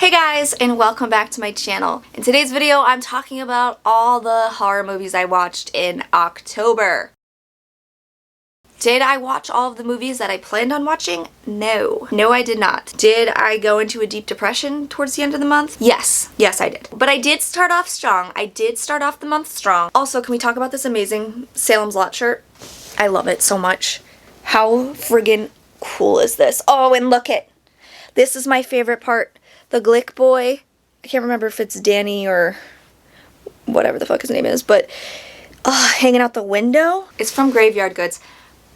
Hey guys, and welcome back to my channel. In today's video, I'm talking about all the horror movies I watched in October. Did I watch all of the movies that I planned on watching? No. No, I did not. Did I go into a deep depression towards the end of the month? Yes. Yes, I did. But I did start off strong. I did start off the month strong. Also, can we talk about this amazing Salem's Lot shirt? I love it so much. How friggin' cool is this? Oh, and look it. This is my favorite part. The Glick boy, I can't remember if it's Danny or whatever the fuck his name is, but hanging out the window. It's from Graveyard Goods.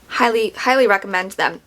Highly recommend them.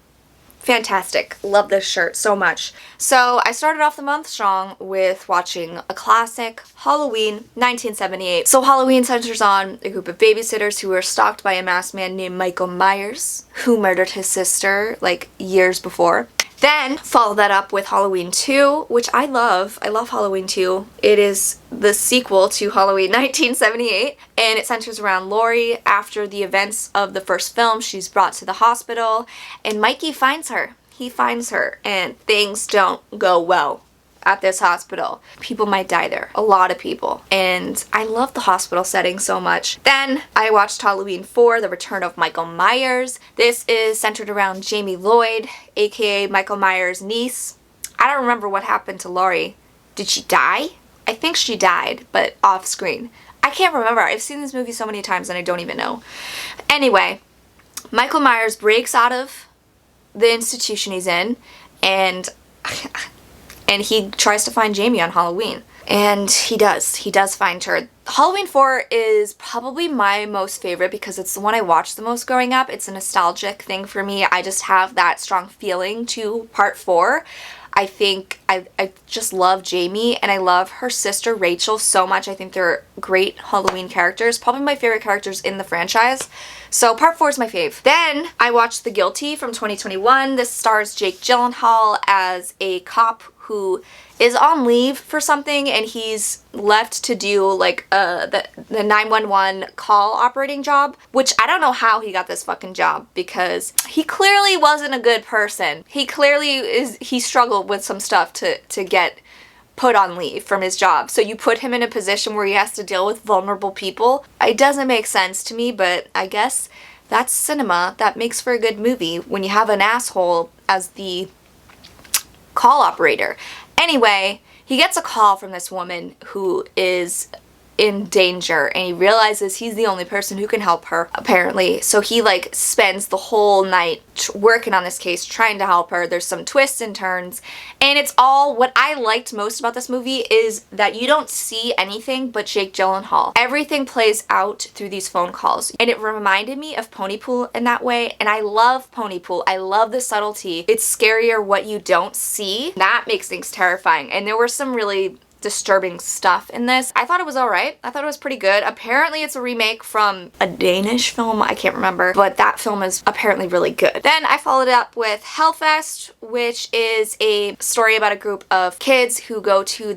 Fantastic. Love this shirt so much. So I started off the month strong with watching a classic, Halloween 1978. So Halloween centers on a group of babysitters who were stalked by a masked man named Michael Myers, who murdered his sister like years before. Then follow that up with Halloween 2, which I love. I love Halloween 2. It is the sequel to Halloween 1978, and it centers around Laurie. After the events of the first film, she's brought to the hospital, and Mikey finds her. He finds her, and things don't go well at this hospital. People might die there. A lot of people. And I love the hospital setting so much. Then I watched Halloween 4, The Return of Michael Myers. This is centered around Jamie Lloyd, aka Michael Myers' niece. I don't remember what happened to Laurie. Did she die? I think she died, but off screen. I can't remember. I've seen this movie so many times and I don't even know. Anyway, Michael Myers breaks out of the institution he's in and he tries to find Jamie on Halloween. And he does. He does find her. Halloween 4 is probably my most favorite because it's the one I watched the most growing up. It's a nostalgic thing for me. I just have that strong feeling to part 4. I think I just love Jamie and I love her sister Rachel so much. I think they're great Halloween characters. Probably my favorite characters in the franchise. So part 4 is my fave. Then I watched The Guilty from 2021. This stars Jake Gyllenhaal as a cop who is on leave for something and he's left to do like the 911 call operating job, which I don't know how he got this fucking job because he clearly wasn't a good person. He struggled with some stuff to get put on leave from his job. So you put him in a position where he has to deal with vulnerable people. It doesn't make sense to me, but I guess that's cinema. That makes for a good movie when you have an asshole as the call operator. Anyway, he gets a call from this woman who is in danger and he realizes he's the only person who can help her apparently. So he like spends the whole night working on this case trying to help her. There's some twists and turns and it's all what I liked most about this movie is that you don't see anything but Jake Gyllenhaal. Everything plays out through these phone calls and it reminded me of Ponypool in that way and I love Ponypool. I love the subtlety. It's scarier what you don't see. That makes things terrifying and there were some really disturbing stuff in this. I thought it was alright. I thought it was pretty good. Apparently it's a remake from a Danish film. I can't remember, but that film is apparently really good. Then I followed it up with Hellfest, which is a story about a group of kids who go to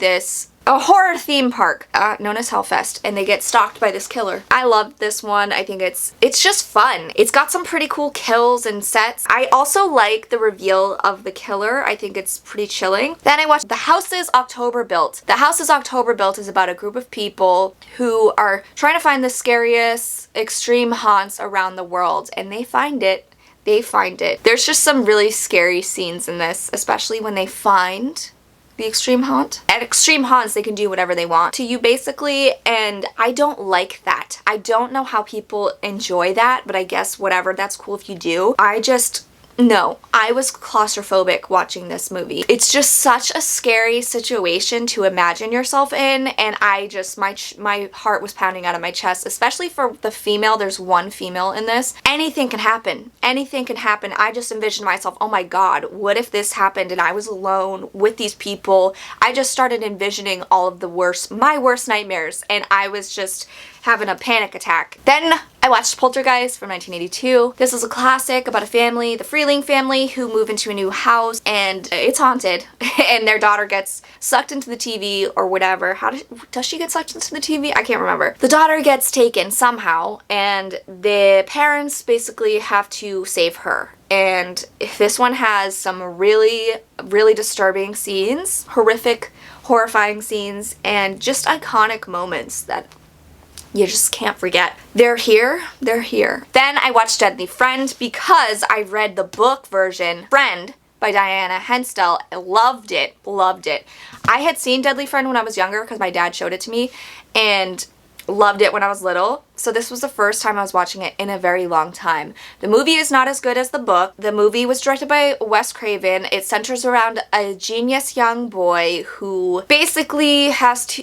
a horror theme park known as Hellfest and they get stalked by this killer. I loved this one. I think it's just fun. It's got some pretty cool kills and sets. I also like the reveal of the killer. I think it's pretty chilling. Then I watched The House is October Built. The House is October Built is about a group of people who are trying to find the scariest extreme haunts around the world and they find it. There's just some really scary scenes in this, especially when they find the extreme haunt. At extreme haunts, they can do whatever they want to you basically, and I don't like that. I don't know how people enjoy that, but I guess whatever, that's cool if you do. No, I was claustrophobic watching this movie. It's just such a scary situation to imagine yourself in, and my heart was pounding out of my chest, especially for the female. There's one female in this. Anything can happen. Anything can happen. I just envisioned myself, oh my god, what if this happened and I was alone with these people? I just started envisioning all of my worst nightmares, and I was just having a panic attack. Then I watched Poltergeist from 1982. This is a classic about a family, the Freeling family, who move into a new house and it's haunted and their daughter gets sucked into the TV or whatever. Does she get sucked into the TV? I can't remember. The daughter gets taken somehow and the parents basically have to save her. And this one has some really, really disturbing scenes, horrific horrifying scenes and just iconic moments that you just can't forget. They're here. They're here. Then I watched Deadly Friend because I read the book version, Friend, by Diana Henstall. I loved it. Loved it. I had seen Deadly Friend when I was younger because my dad showed it to me, and loved it when I was little. So this was the first time I was watching it in a very long time. The movie is not as good as the book. The movie was directed by Wes Craven. It centers around a genius young boy who basically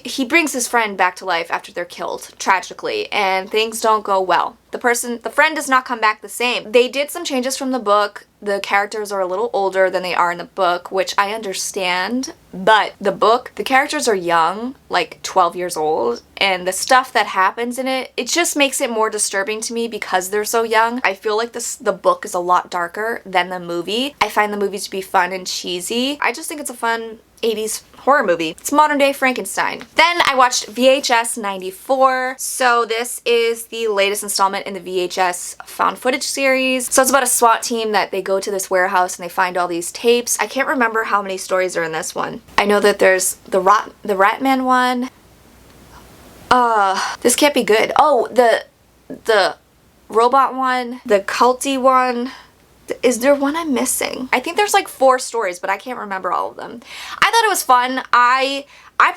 he brings his friend back to life after they're killed, tragically, and things don't go well. The friend does not come back the same. They did some changes from the book. The characters are a little older than they are in the book, which I understand, but the book, the characters are young, like 12 years old, and the stuff that happens in it, it just makes it more disturbing to me because they're so young. I feel like the book is a lot darker than the movie. I find the movie to be fun and cheesy. I just think it's a fun 80s horror movie. It's modern day Frankenstein. Then I watched VHS 94. So this is the latest installment in the VHS found footage series. So it's about a SWAT team that they go to this warehouse and they find all these tapes. I can't remember how many stories are in this one. I know that there's the Ratman one. This can't be good. Oh, the robot one, the culty one. Is there one I'm missing? I think there's like 4 stories, but I can't remember all of them. I thought it was fun. I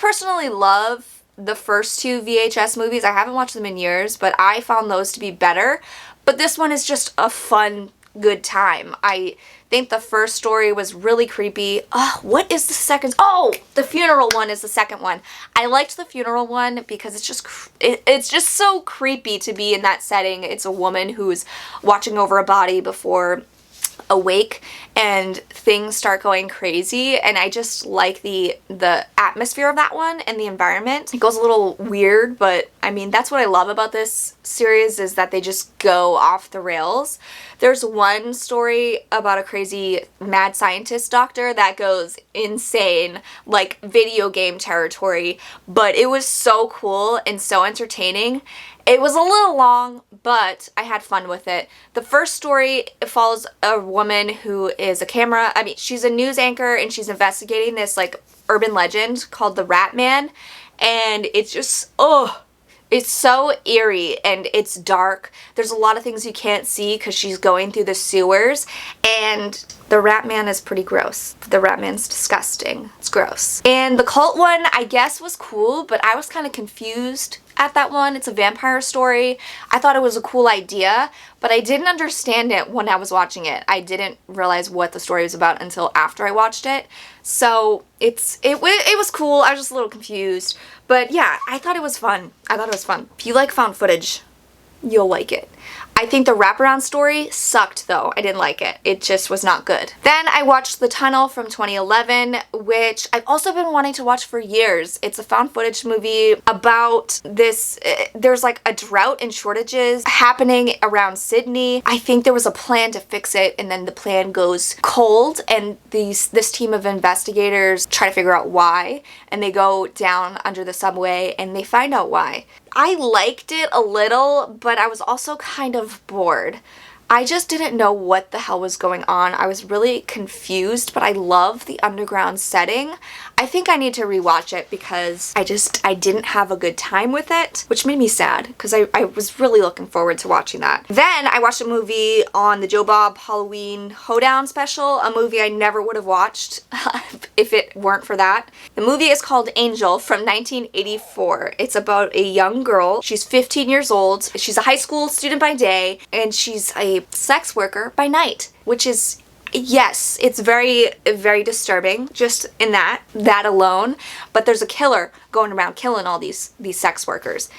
personally love the first 2 VHS movies. I haven't watched them in years, but I found those to be better. But this one is just a fun, good time. I think the first story was really creepy. What is the second? Oh, the funeral one is the second one. I liked the funeral one because it's just so creepy to be in that setting. It's a woman who's watching over a body before a wake and things start going crazy, and I just like the atmosphere of that one and the environment. It goes a little weird, but I mean, that's what I love about this series, is that they just go off the rails. There's one story about a crazy mad scientist doctor that goes insane, like video game territory, but it was so cool and so entertaining. It was a little long, but I had fun with it. The first story follows a woman who is she's a news anchor, and she's investigating this like urban legend called the Rat Man, and it's just, it's so eerie and it's dark. There's a lot of things you can't see because she's going through the sewers, and the Rat Man is pretty gross. The Rat Man's disgusting. It's gross. And the cult one, I guess, was cool, but I was kind of confused at that one. It's a vampire story. I thought it was a cool idea, but I didn't understand it when I was watching it. I didn't realize what the story was about until after I watched it. So it was cool. I was just a little confused. But yeah, I thought it was fun. I thought it was fun. If you like found footage, you'll like it. I think the wraparound story sucked though. I didn't like it. It just was not good. Then I watched The Tunnel from 2011, which I've also been wanting to watch for years. It's a found footage movie about this, there's like a drought and shortages happening around Sydney. I think there was a plan to fix it, and then the plan goes cold, and this team of investigators try to figure out why, and they go down under the subway and they find out why. I liked it a little, but I was also kind of bored. I just didn't know what the hell was going on. I was really confused, but I love the underground setting. I think I need to rewatch it because I didn't have a good time with it, which made me sad because I was really looking forward to watching that. Then I watched a movie on the Joe Bob Halloween Hoedown special, a movie I never would have watched if it weren't for that. The movie is called Angel from 1984. It's about a young girl. She's 15 years old. She's a high school student by day, and she's a sex worker by night, which is, yes, it's very, very disturbing just in that alone. But there's a killer going around killing all these sex workers,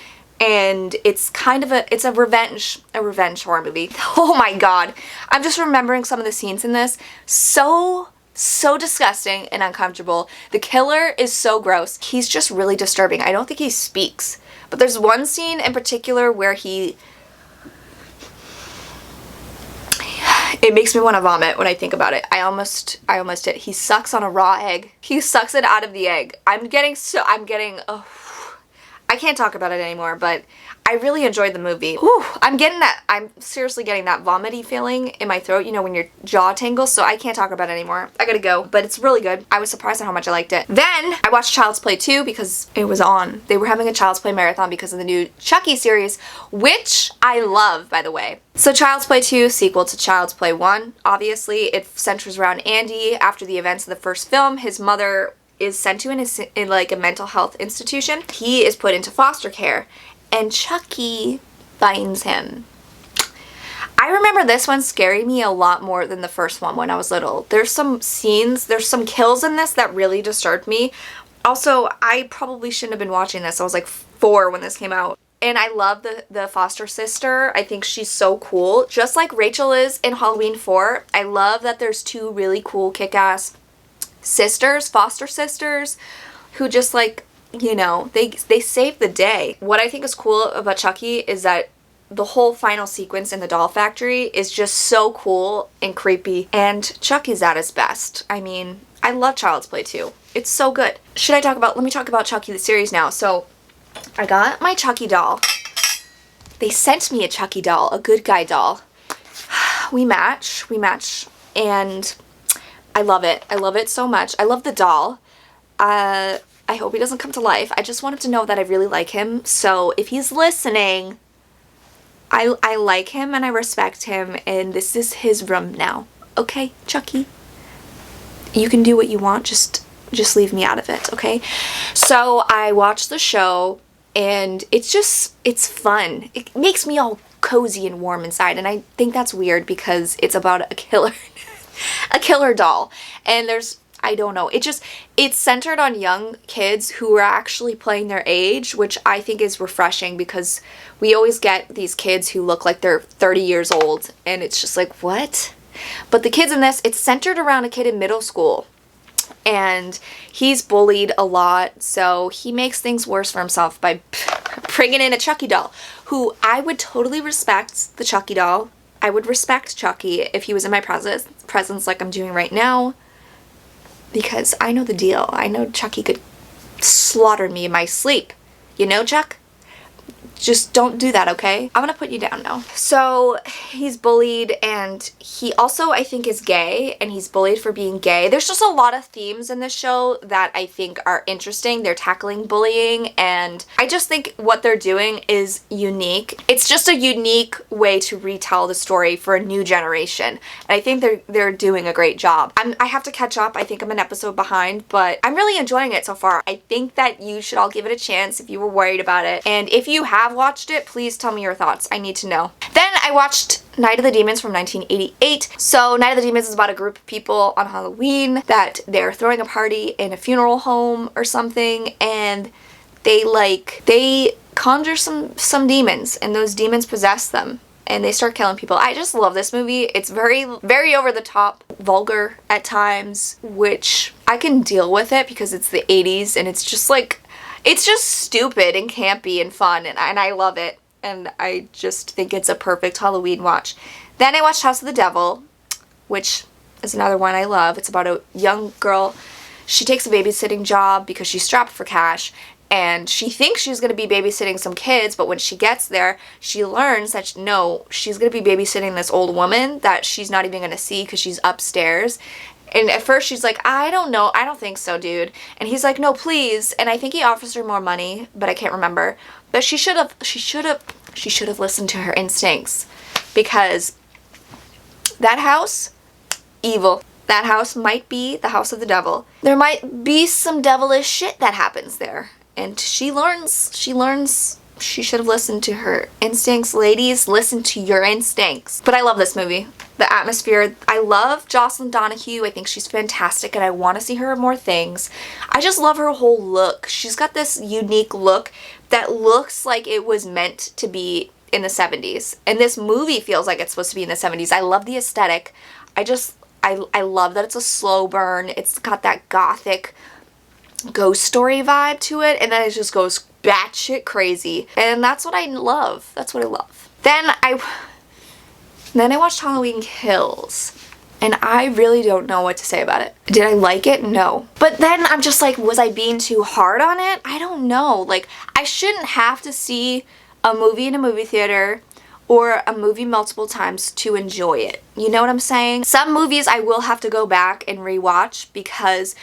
and it's kind of it's a revenge horror movie. Oh my god, I'm just remembering some of the scenes in this. So disgusting and uncomfortable. The killer is so gross. He's just really disturbing. I don't think he speaks, but there's one scene in particular where it makes me want to vomit when I think about it. I almost did. He sucks on a raw egg. He sucks it out of the egg. I I can't talk about it anymore, but I really enjoyed the movie. Whew, I'm seriously getting that vomity feeling in my throat, you know, when your jaw tingles, so I can't talk about it anymore. I gotta go, but it's really good. I was surprised at how much I liked it. Then I watched Child's Play 2 because it was on. They were having a Child's Play marathon because of the new Chucky series, which I love, by the way. So Child's Play 2, sequel to Child's Play 1, obviously. It centers around Andy. After the events of the first film, his mother is sent to in like a mental health institution. He is put into foster care, and Chucky finds him. I remember this one scaring me a lot more than the first one when I was little. There's some scenes, there's some kills in this that really disturbed me. Also, I probably shouldn't have been watching this. I was like 4 when this came out. And I love the foster sister. I think she's so cool. Just like Rachel is in Halloween 4. I love that there's 2 really cool kick-ass sisters, foster sisters, who just like, you know, they save the day. What I think is cool about Chucky is that the whole final sequence in the doll factory is just so cool and creepy, and Chucky's at his best. I mean, I love Child's Play 2. It's so good. Let me talk about Chucky the series now. So I got my Chucky doll. They sent me a Chucky doll, a good guy doll. We match, and I love it. I love it so much. I love the doll. I hope he doesn't come to life. I just want him to know that I really like him. So if he's listening, I like him and I respect him, and this is his room now. Okay, Chucky? You can do what you want, just leave me out of it, okay? So I watched the show, and it's fun. It makes me all cozy and warm inside, and I think that's weird because it's about a killer a killer doll, and I don't know, it's centered on young kids who are actually playing their age, which I think is refreshing because we always get these kids who look like they're 30 years old, and it's just like, what? But the kids in this, it's centered around a kid in middle school, and he's bullied a lot, so he makes things worse for himself by bringing in a Chucky doll, who I would totally respect the Chucky doll. I would respect Chucky if he was in my presence like I'm doing right now, because I know the deal. I know Chucky could slaughter me in my sleep. You know, Chuck? Just don't do that, okay? I'm gonna put you down now. So he's bullied, and he also, I think, is gay, and he's bullied for being gay. There's just a lot of themes in this show that I think are interesting. They're tackling bullying, and I just think what they're doing is unique. It's just a unique way to retell the story for a new generation, and I think they're doing a great job. I have to catch up. I think I'm an episode behind, but I'm really enjoying it so far. I think that you should all give it a chance if you were worried about it, and if you have watched it, please tell me your thoughts. I need to know. Then I watched Night of the Demons from 1988. So Night of the Demons is about a group of people on Halloween that they're throwing a party in a funeral home or something, and they conjure some demons, and those demons possess them, and they start killing people. I just love this movie. It's very, very over the top, vulgar at times, which I can deal with it because it's the 80s, and it's just like, it's just stupid and campy and fun, and I love it, and I just think it's a perfect Halloween watch. Then I watched House of the Devil, which is another one I love. It's about a young girl. She takes a babysitting job because she's strapped for cash, and she thinks she's going to be babysitting some kids, but when she gets there, she learns that no, she's going to be babysitting this old woman that she's not even going to see because she's upstairs. And at first she's like, I don't know, I don't think so, dude. And he's like, no, please. And I think he offers her more money, but I can't remember. But she should have listened to her instincts, because that house, evil. That house might be the house of the devil. There might be some devilish shit that happens there. And she learns she should have listened to her instincts. Ladies, listen to your instincts. But I love this movie. The atmosphere. I love Jocelyn Donahue. I think she's fantastic, and I want to see her in more things. I just love her whole look. She's got this unique look that looks like it was meant to be in the 70s. And this movie feels like it's supposed to be in the 70s. I love the aesthetic. I love that it's a slow burn. It's got that gothic ghost story vibe to it, and then it just goes batshit crazy, and that's what I love. That's what I love. Then I watched Halloween Kills. and I really don't know what to say about it. Did I like it? No. But then I'm just like, was I being too hard on it? I don't know. Like, I shouldn't have to see a movie in a movie theater or a movie multiple times to enjoy it. You know what I'm saying? Some movies I will have to go back and rewatch because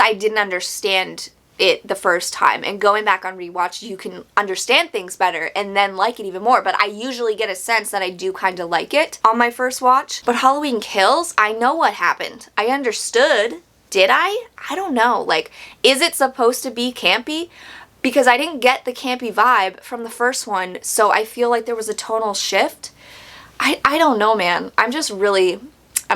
I didn't understand it the first time, and going back on rewatch you can understand things better and then like it even more, but I usually get a sense that I do kind of like it on my first watch. But Halloween Kills, I know what happened. I understood. Did I? I don't know. Like, is it supposed to be campy? Because I didn't get the campy vibe from the first one, so I feel like there was a tonal shift. I don't know, man. I'm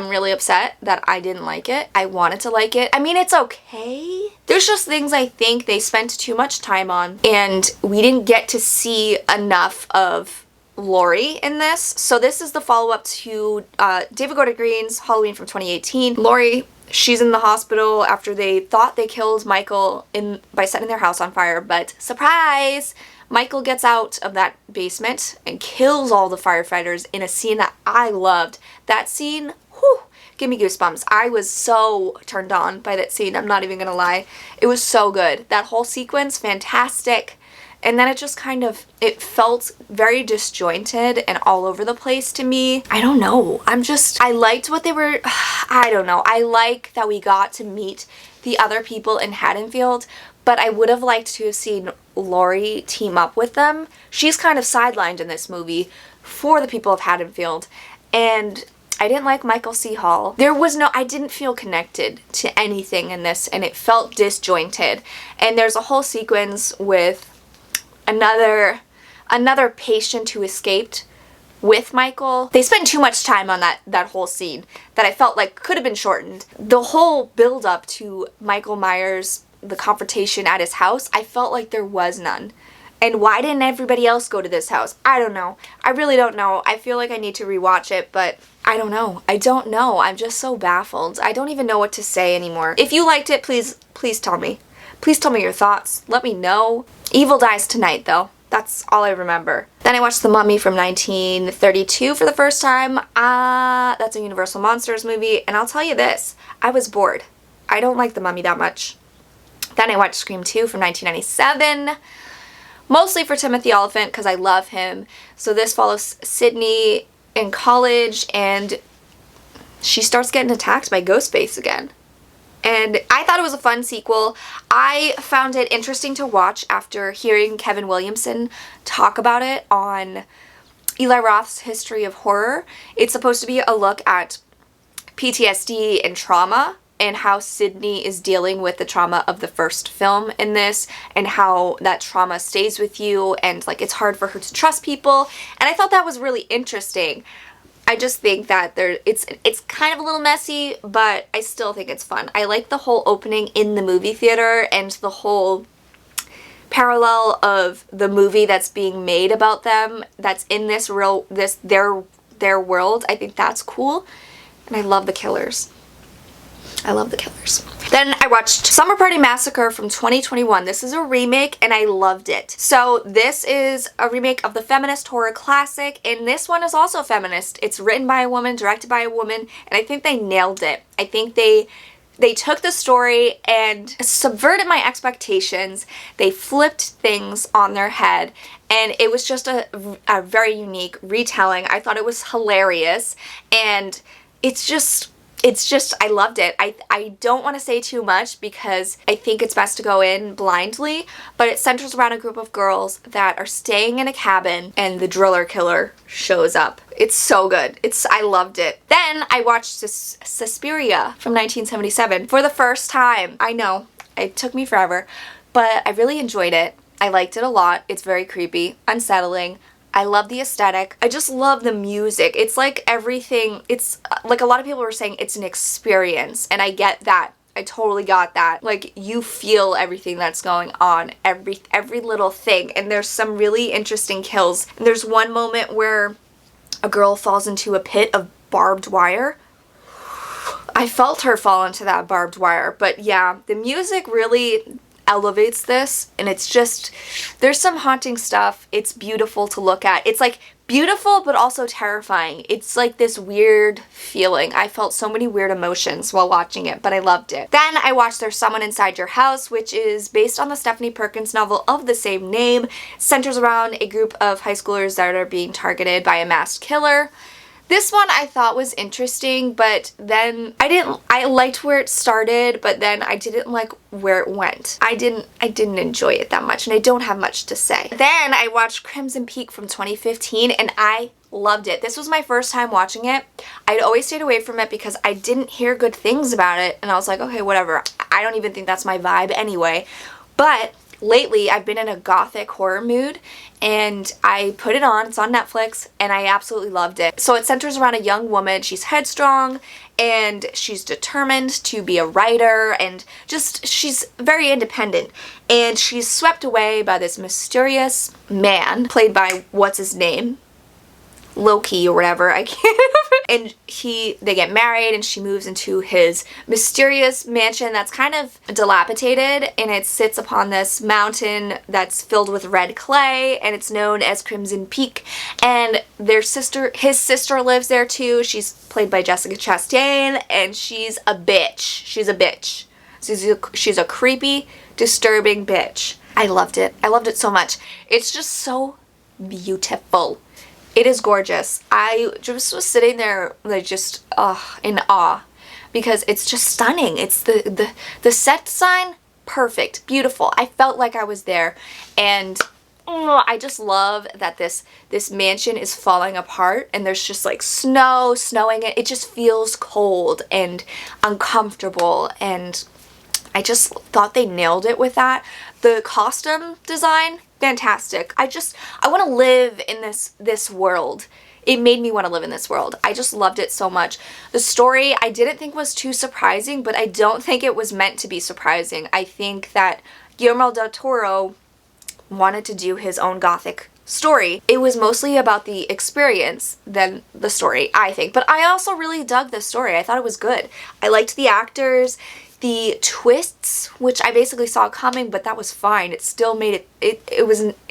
really upset that I didn't like it. I wanted to like it. I mean, it's okay. There's just things I think they spent too much time on, and we didn't get to see enough of Laurie in this. So this is the follow-up to David Gordon Green's Halloween from 2018. Laurie, she's in the hospital after they thought they killed Michael by setting their house on fire, but surprise! Michael gets out of that basement and kills all the firefighters in a scene that I loved. That scene, whew, give me goosebumps. I was so turned on by that scene, I'm not even gonna lie. It was so good. That whole sequence, fantastic. And then it just kind of, it felt very disjointed and all over the place to me. I don't know. I liked what they were, I don't know. I like that we got to meet the other people in Haddonfield, but I would have liked to have seen Laurie team up with them. She's kind of sidelined in this movie for the people of Haddonfield, and I didn't like Michael C. Hall. I didn't feel connected to anything in this, and it felt disjointed. And there's a whole sequence with another patient who escaped with Michael. They spent too much time on that whole scene that I felt like could have been shortened. The whole build up to Michael Myers, the confrontation at his house, I felt like there was none. And why didn't everybody else go to this house? I don't know. I really don't know. I feel like I need to rewatch it, but I don't know. I don't know. I'm just so baffled. I don't even know what to say anymore. If you liked it, please tell me. Please tell me your thoughts. Let me know. Evil dies tonight, though. That's all I remember. Then I watched The Mummy from 1932 for the first time. That's a Universal Monsters movie, and I'll tell you this. I was bored. I don't like The Mummy that much. Then I watched Scream 2 from 1997, mostly for Timothy Olyphant because I love him. So this follows Sydney in college, and she starts getting attacked by Ghostface again. And I thought it was a fun sequel. I found it interesting to watch after hearing Kevin Williamson talk about it on Eli Roth's History of Horror. It's supposed to be a look at PTSD and trauma, and how Sydney is dealing with the trauma of the first film in this, and how that trauma stays with you, and like it's hard for her to trust people. And I thought that was really interesting. I just think that it's kind of a little messy, but I still think it's fun. I like the whole opening in the movie theater and the whole parallel of the movie that's being made about them, that's in their world. I think that's cool, and I love the killers. I love the killers. Then I watched Summer Party Massacre from 2021. This is a remake, and I loved it. So this is a remake of the feminist horror classic, and this one is also feminist. It's written by a woman, directed by a woman, and I think they nailed it. I think they took the story and subverted my expectations. They flipped things on their head, and it was just a very unique retelling. I thought it was hilarious, and it's just, I loved it. I don't want to say too much because I think it's best to go in blindly, but it centers around a group of girls that are staying in a cabin and the driller killer shows up. It's so good. I loved it. Then I watched Suspiria from 1977 for the first time. I know, it took me forever, but I really enjoyed it. I liked it a lot. It's very creepy, unsettling. I love the aesthetic. I just love the music. It's like everything, it's like a lot of people were saying it's an experience, and I get that. I totally got that. Like, you feel everything that's going on, every little thing, and there's some really interesting kills. And there's one moment where a girl falls into a pit of barbed wire. I felt her fall into that barbed wire, but yeah, the music really elevates this, and it's just, there's some haunting stuff. It's beautiful to look at. It's like beautiful but also terrifying. It's like this weird feeling. I felt so many weird emotions while watching it, but I loved it. Then I watched There's Someone Inside Your House, which is based on the Stephanie Perkins novel of the same name. Centers around a group of high schoolers that are being targeted by a masked killer. This one I thought was interesting, but then I liked where it started, but then I didn't like where it went. I didn't enjoy it that much, and I don't have much to say. Then I watched Crimson Peak from 2015, and I loved it. This was my first time watching it. I'd always stayed away from it because I didn't hear good things about it, and I was like, okay, whatever. I don't even think that's my vibe anyway. But lately, I've been in a gothic horror mood, and I put it on. It's on Netflix, and I absolutely loved it. So it centers around a young woman. She's headstrong, and she's determined to be a writer, and just she's very independent. And she's swept away by this mysterious man, played by, what's his name? Loki or whatever, I can't. And they get married, and she moves into his mysterious mansion that's kind of dilapidated, and it sits upon this mountain that's filled with red clay, and it's known as Crimson Peak. And his sister lives there too. She's played by Jessica Chastain, and she's a bitch. She's a bitch. She's a creepy, disturbing bitch. I loved it. I loved it so much. It's just so beautiful. It is gorgeous. I just was sitting there like just in awe because it's just stunning. It's the set design, perfect, beautiful. I felt like I was there, and I just love that this mansion is falling apart, and there's just like snowing it. It just feels cold and uncomfortable, and I just thought they nailed it with that. The costume design, fantastic. I want to live in this world. It made me want to live in this world. I just loved it so much. The story I didn't think was too surprising, but I don't think it was meant to be surprising. I think that Guillermo del Toro wanted to do his own gothic story. It was mostly about the experience than the story, I think. But I also really dug the story. I thought it was good. I liked the actors. The twists, which I basically saw coming, but that was fine. It still made it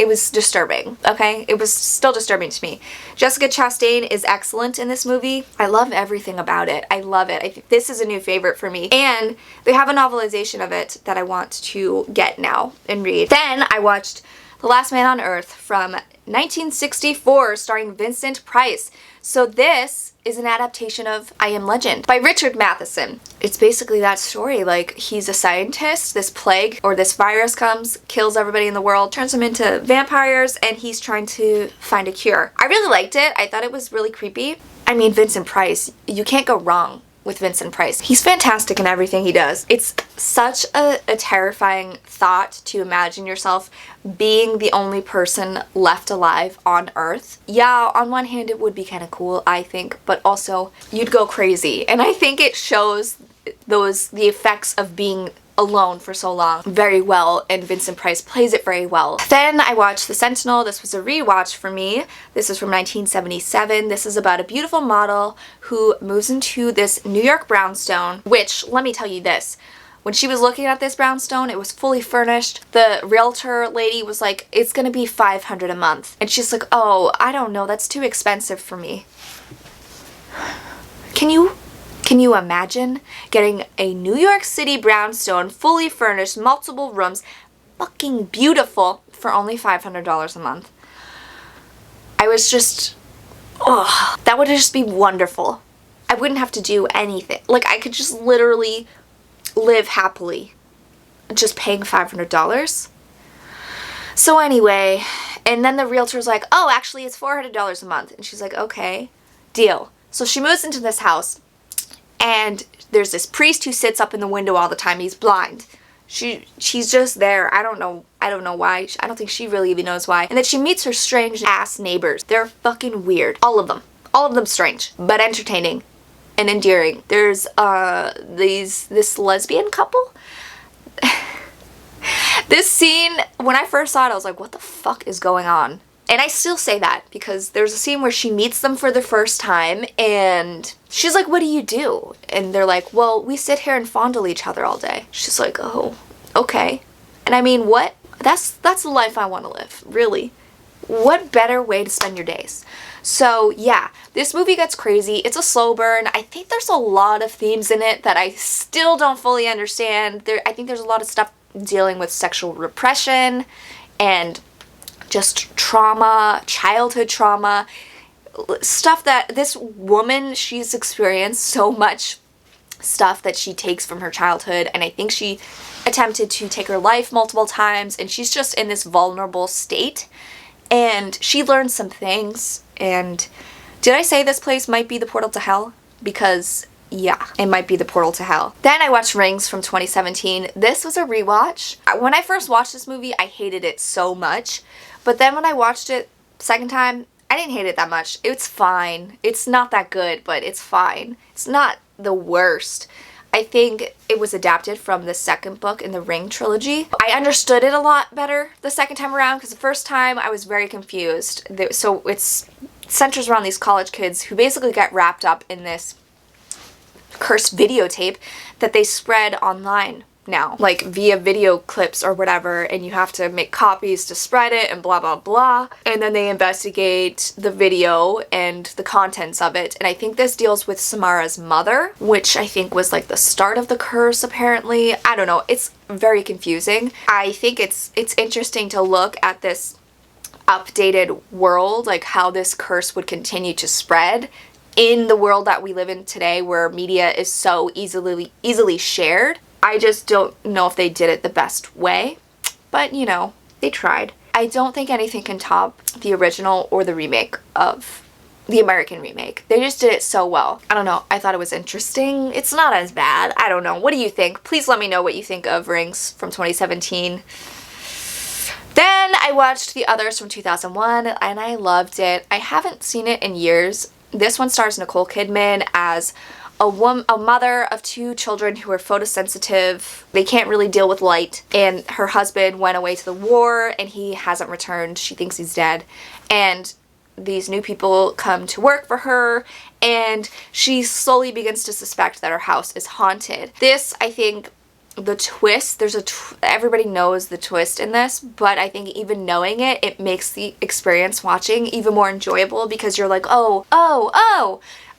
was disturbing, okay? It was still disturbing to me. Jessica Chastain is excellent in this movie. I love everything about it. I love it. I think this is a new favorite for me. And they have a novelization of it that I want to get now and read. Then I watched The Last Man on Earth from 1964, starring Vincent Price. So this is an adaptation of I Am Legend by Richard Matheson. It's basically that story. Like, he's a scientist, this plague or this virus comes, kills everybody in the world, turns them into vampires, and he's trying to find a cure. I really liked it. I thought it was really creepy. I mean, Vincent Price, you can't go wrong with Vincent Price. He's fantastic in everything he does. It's such a terrifying thought to imagine yourself being the only person left alive on Earth. Yeah, on one hand it would be kind of cool, I think, but also you'd go crazy. And I think it shows the effects of being alone for so long very well, and Vincent Price plays it very well. Then I watched The Sentinel. This was a rewatch for me. This is from 1977. This is about a beautiful model who moves into this New York brownstone, which, let me tell you this, when she was looking at this brownstone, it was fully furnished. The realtor lady was like, it's gonna be $500 a month. And she's like, oh, I don't know, that's too expensive for me. Can you imagine getting a New York City brownstone, fully furnished, multiple rooms, fucking beautiful, for only $500 a month? I was just, oh, that would just be wonderful. I wouldn't have to do anything. Like, I could just literally live happily, just paying $500. So anyway, and then the realtor's like, oh, actually it's $400 a month. And she's like, okay, deal. So she moves into this house, and there's this priest who sits up in the window all the time. He's blind. She's just there. I don't know why. I don't think she really even knows why. And then she meets her strange ass neighbors. They're fucking weird. All of them. All of them strange, but entertaining and endearing. There's this lesbian couple. This scene, when I first saw it, I was like, what the fuck is going on? And I still say that because there's a scene where she meets them for the first time, and she's like, what do you do? And they're like, well, we sit here and fondle each other all day. She's like, oh, okay. And I mean, what? That's the life I want to live, really. what better way to spend your days? So yeah, this movie gets crazy. It's a slow burn. I think there's a lot of themes in it that I still don't fully understand. I think there's a lot of stuff dealing with sexual repression and just trauma, childhood trauma, stuff that this woman, she's experienced so much stuff that she takes from her childhood, and I think she attempted to take her life multiple times, and she's just in this vulnerable state, and she learned some things. And did I say this place might be the portal to hell? Because yeah, it might be the portal to hell. Then I watched Rings from 2017. This was a rewatch. When I first watched this movie, I hated it so much, but then when I watched it second time, I didn't hate it that much. It's fine. It's not that good, but it's fine. It's not the worst. I think it was adapted from the second book in the Ring trilogy. I understood it a lot better the second time around, because the first time I was very confused. So it centers around these college kids who basically get wrapped up in this cursed videotape that they spread online now, like via video clips or whatever, and you have to make copies to spread it and blah blah blah, and then they investigate the video and the contents of it. And I think this deals with Samara's mother, which I think was like the start of the curse apparently. I don't know, it's very confusing. I think it's interesting to look at this updated world, like how this curse would continue to spread in the world that we live in today, where media is so easily shared. I just don't know if they did it the best way, but you know, they tried. I don't think anything can top the original or the remake of the American remake. They just did it so well. I don't know, I thought it was interesting. It's not as bad. I don't know. What do you think? Please let me know what you think of Rings from 2017. Then I watched The Others from 2001 and I loved it. I haven't seen it in years. This one stars Nicole Kidman as a mother of two children who are photosensitive. They can't really deal with light, and her husband went away to the war and he hasn't returned. She thinks he's dead, and these new people come to work for her, and she slowly begins to suspect that her house is haunted. This, I think, the twist, everybody knows the twist in this, but I think even knowing it, it makes the experience watching even more enjoyable, because you're like, oh,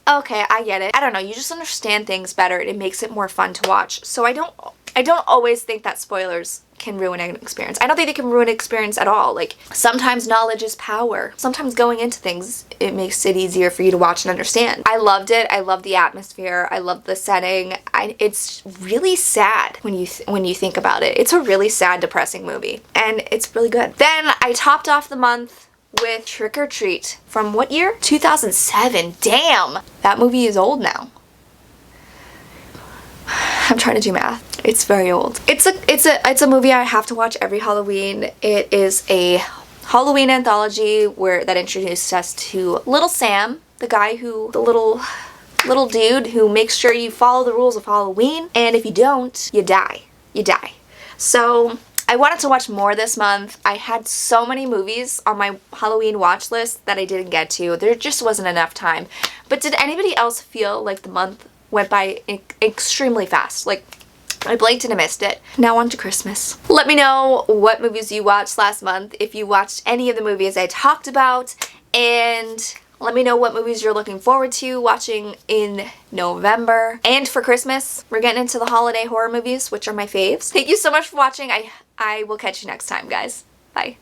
okay, I get it. I don't know, you just understand things better. It makes it more fun to watch. So I don't always think that spoilers can ruin an experience. I don't think they can ruin an experience at all. Like, sometimes knowledge is power. Sometimes going into things, it makes it easier for you to watch and understand. I loved it. I love the atmosphere. I love the setting. It's really sad when you think about it. It's a really sad, depressing movie, and it's really good. Then I topped off the month with Trick or Treat from what year? 2007. Damn! That movie is old now. I'm trying to do math. It's very old. It's a movie I have to watch every Halloween. It is a Halloween anthology that introduced us to Little Sam, the little dude who makes sure you follow the rules of Halloween, and if you don't, you die. You die. So I wanted to watch more this month. I had so many movies on my Halloween watch list that I didn't get to. There just wasn't enough time. But did anybody else feel like the month went by extremely fast? Like, I blinked and I missed it. Now on to Christmas. Let me know what movies you watched last month, if you watched any of the movies I talked about, and let me know what movies you're looking forward to watching in November. And for Christmas, we're getting into the holiday horror movies, which are my faves. Thank you so much for watching. I will catch you next time, guys. Bye.